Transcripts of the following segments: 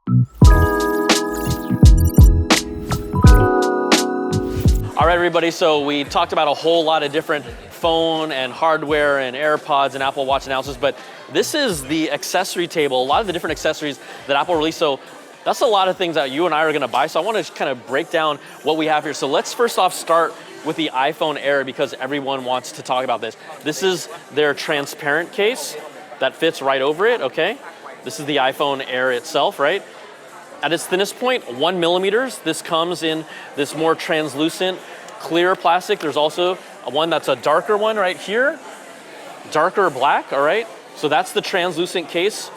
All right, everybody, so we talked about a whole lot of different phone and hardware and AirPods and Apple Watch announcements, but this is the accessory table, a lot of the different accessories that Apple released. So that's a lot of things that you and I are gonna buy. So I wanna kind of break down what we have here. So let's first off start with the iPhone Air because everyone wants to talk about this. This is their transparent case that fits right over it, okay? This is the iPhone Air itself, right? At its thinnest point, 1 millimeters. This comes in this more translucent, clear plastic. There's also one that's a darker one right here, darker black, all right? So that's the translucent case.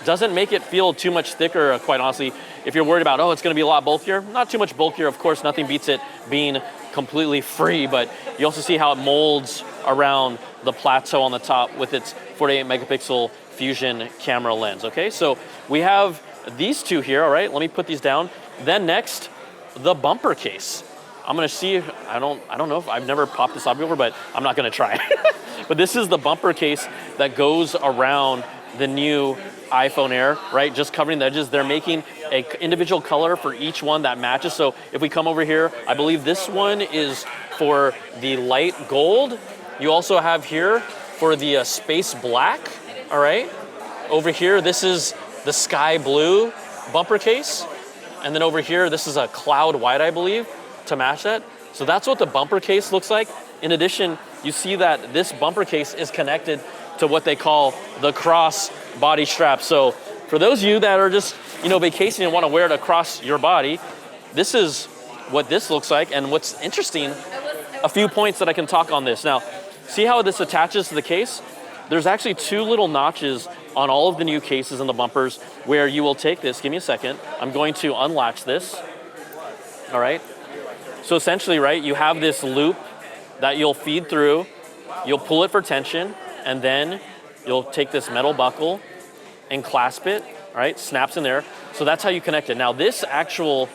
Doesn't make it feel too much thicker, quite honestly. If you're worried about, oh, it's gonna be a lot bulkier, not too much bulkier. Of course, nothing beats it being completely free, but you also see how it molds around the plateau on the top with its 48 megapixel fusion camera lens, okay? So we have these two here, all right? Let me put these down. Then next, the bumper case. I'm gonna see if, I don't know if I've never popped this up before, but I'm not gonna try. But this is the bumper case that goes around the new iPhone Air, right? Just covering the edges. They're making an individual color for each one that matches. So if we come over here, I believe this one is for the light gold. You also have here for the space black, all right? Over here, this is the sky blue bumper case. And then over here, this is a cloud white, I believe, to match that. So that's what the bumper case looks like. In addition, you see that this bumper case is connected to what they call the cross body strap. So for those of you that are just, vacationing and want to wear it across your body, this is what this looks like. And what's interesting, a few points that I can talk on this. Now, see how this attaches to the case? There's actually two little notches on all of the new cases and the bumpers where you will take this, give me a second. I'm going to unlatch this, all right? So essentially, right, you have this loop that you'll feed through, you'll pull it for tension, and then you'll take this metal buckle and clasp it, all right? Snaps in there. So that's how you connect it. Now this actual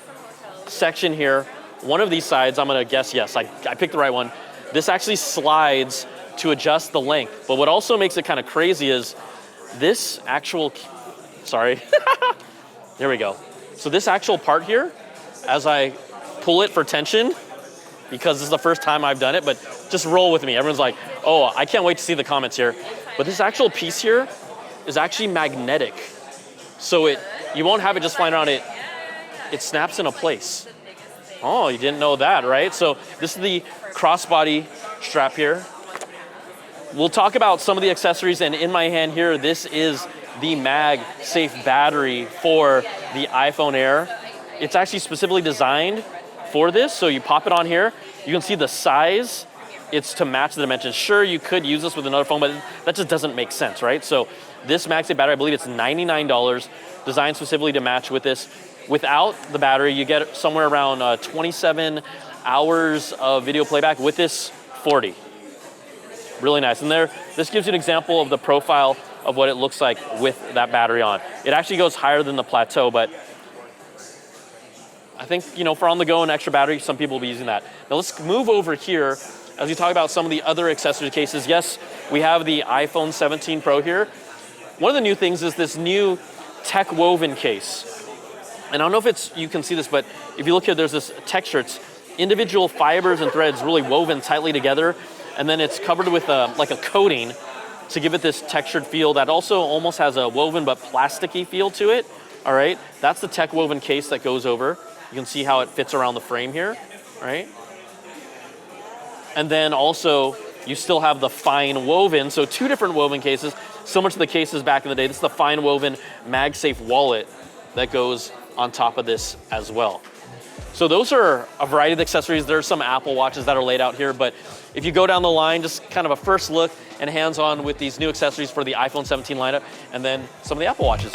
section here, one of these sides, I'm gonna guess yes, I picked the right one. This actually slides to adjust the length. But what also makes it kind of crazy is this actual, sorry, there we go. So this actual part here, as I pull it for tension, because this is the first time I've done it, but just roll with me. Everyone's like, oh, I can't wait to see the comments here. But this actual piece here is actually magnetic. So you won't have it just flying around, it snaps into place. Oh, you didn't know that, right? So this is the crossbody strap here. We'll talk about some of the accessories, and in my hand here, this is the MagSafe battery for the iPhone Air. It's actually specifically designed for this, so you pop it on here. You can see the size. It's to match the dimensions. Sure, you could use this with another phone, but that just doesn't make sense, right? So this MagSafe battery, I believe it's $99, designed specifically to match with this. Without the battery, you get somewhere around 27 hours of video playback. With this, 40. Really nice. And this gives you an example of the profile of what it looks like with that battery on. It actually goes higher than the plateau, but I think, for on the go and extra battery, some people will be using that. Now let's move over here as we talk about some of the other accessory cases. Yes, we have the iPhone 17 Pro here. One of the new things is this new tech woven case. And I don't know if you can see this, but if you look here, there's this texture. It's individual fibers and threads really woven tightly together. And then it's covered with like a coating to give it this textured feel that also almost has a woven but plasticky feel to it, all right? That's the tech woven case that goes over. You can see how it fits around the frame here, right? And then also, you still have the fine woven, so two different woven cases, similar to the cases back in the day. This is the fine woven MagSafe wallet that goes on top of this as well. So those are a variety of accessories. There's some Apple Watches that are laid out here, but if you go down the line, just kind of a first look and hands-on with these new accessories for the iPhone 17 lineup, and then some of the Apple Watches.